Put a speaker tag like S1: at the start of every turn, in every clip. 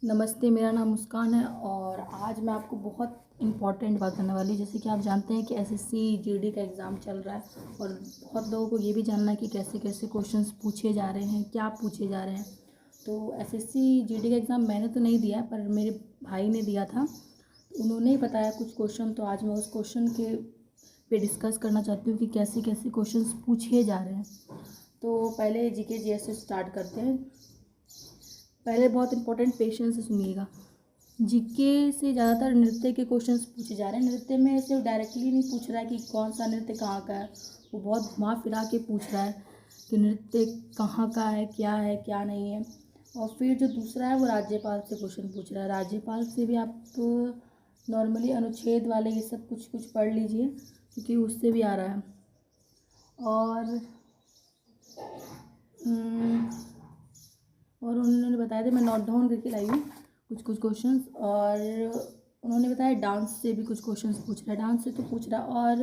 S1: नमस्ते, मेरा नाम मुस्कान है और आज मैं आपको बहुत इम्पॉर्टेंट बात करने वाली। जैसे कि आप जानते हैं कि एसएससी जीडी का एग्ज़ाम चल रहा है और बहुत लोगों को ये भी जानना है कि कैसे कैसे क्वेश्चंस पूछे जा रहे हैं, क्या पूछे जा रहे हैं। तो एसएससी जीडी का एग्ज़ाम मैंने तो नहीं दिया पर मेरे भाई ने दिया था, उन्होंने ही बताया कुछ क्वेश्चन। तो आज मैं उस क्वेश्चन के पे डिस्कस करना चाहती हूँ कि कैसे कैसे क्वेश्चंस पूछे जा रहे हैं। तो पहले जीके जीएस से स्टार्ट करते हैं। पहले बहुत इंपॉर्टेंट पेशेंस से सुनिएगा। जीके से ज़्यादातर नृत्य के क्वेश्चंस पूछे जा रहे हैं। नृत्य में सिर्फ डायरेक्टली नहीं पूछ रहा है कि कौन सा नृत्य कहाँ का है, वो बहुत घुमा फिरा के पूछ रहा है कि नृत्य कहाँ का है, क्या नहीं है। और फिर जो दूसरा है वो राज्यपाल से क्वेश्चन पूछ रहा है। राज्यपाल से भी आप नॉर्मली अनुच्छेद वाले ये सब कुछ कुछ पढ़ लीजिए क्योंकि उससे भी आ रहा है। और उन्होंने बताया था, मैं नोट डाउन करके लाई हूँ कुछ कुछ क्वेश्चंस। और उन्होंने बताया डांस से भी कुछ क्वेश्चंस पूछ रहा है। डांस से तो पूछ रहा और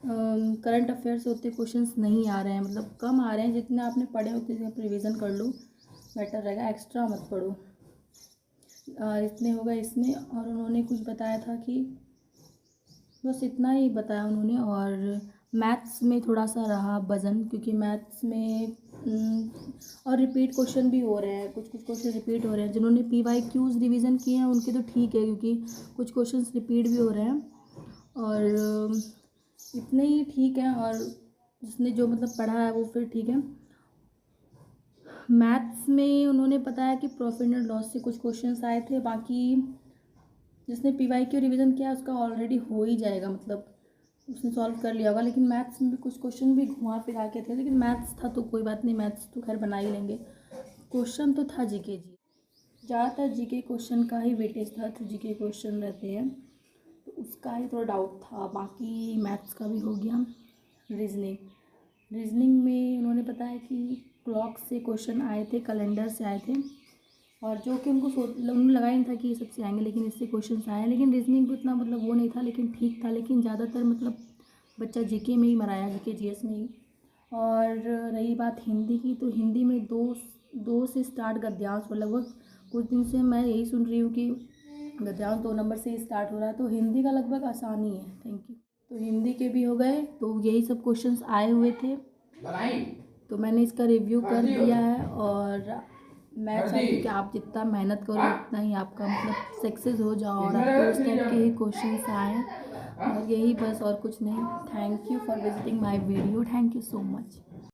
S1: करंट अफेयर से उतने क्वेश्चंस नहीं आ रहे हैं, मतलब कम आ रहे हैं। जितने आपने पढ़े उतने आप रिविज़न कर लो, बेटर रहेगा, एक्स्ट्रा मत पढ़ो। इतने हो गए इसमें। और उन्होंने कुछ बताया था कि बस इतना ही बताया उन्होंने। और मैथ्स में थोड़ा सा रहा वजन, क्योंकि मैथ्स में और रिपीट क्वेश्चन भी हो रहे हैं, कुछ कुछ क्वेश्चन रिपीट हो रहे हैं। जिन्होंने PYQs रिवीजन किए हैं उनके तो ठीक है, क्योंकि कुछ क्वेश्चंस रिपीट भी हो रहे हैं। और इतने ही ठीक है। और जिसने जो मतलब पढ़ा है वो फिर ठीक है। मैथ्स में उन्होंने बताया कि प्रॉफिट एंड लॉस से कुछ क्वेश्चंस आए थे। बाकी जिसने PYQ रिवीजन किया उसका ऑलरेडी हो ही जाएगा, मतलब उसने सॉल्व कर लिया होगा। लेकिन मैथ्स में भी कुछ क्वेश्चन भी घुमा फिरा के थे, लेकिन मैथ्स था तो कोई बात नहीं, मैथ्स तो खैर बना ही लेंगे। क्वेश्चन तो था जीके जी, ज़्यादातर जीके क्वेश्चन का ही वेटेज था, तो जीके क्वेश्चन रहते हैं तो उसका ही थोड़ा डाउट था। बाकी मैथ्स का भी हो गया। रीजनिंग में उन्होंने बताया कि क्लॉक से क्वेश्चन आए थे, कैलेंडर से आए थे, और जो कि उन्होंने लगाया नहीं था कि ये सबसे आएंगे, लेकिन इससे क्वेश्चन आए। लेकिन रीजनिंग भी उतना मतलब वो नहीं था, लेकिन ठीक था। लेकिन ज़्यादातर मतलब बच्चा जीके में ही मराया, जीके जीएस में ही। और रही बात हिंदी की, तो हिंदी में दो से स्टार्ट गद्यांश, और लगभग कुछ दिन से मैं यही सुन रही हूँ कि गद्यांश 2 नंबर से ही स्टार्ट हो रहा है, तो हिंदी का लगभग आसानी है। Thank you. तो हिंदी के भी हो गए, तो यही सब क्वेश्चंस आए हुए थे, तो मैंने इसका रिव्यू कर दिया है। और मैं चाहती हूँ कि आप जितना मेहनत करो उतना ही आपका मतलब सक्सेस हो जाओ और आपको उस टाइप के ही क्वेश्चंस आएँ। और यही बस, और कुछ नहीं। Thank you for visiting my video. Thank you so much.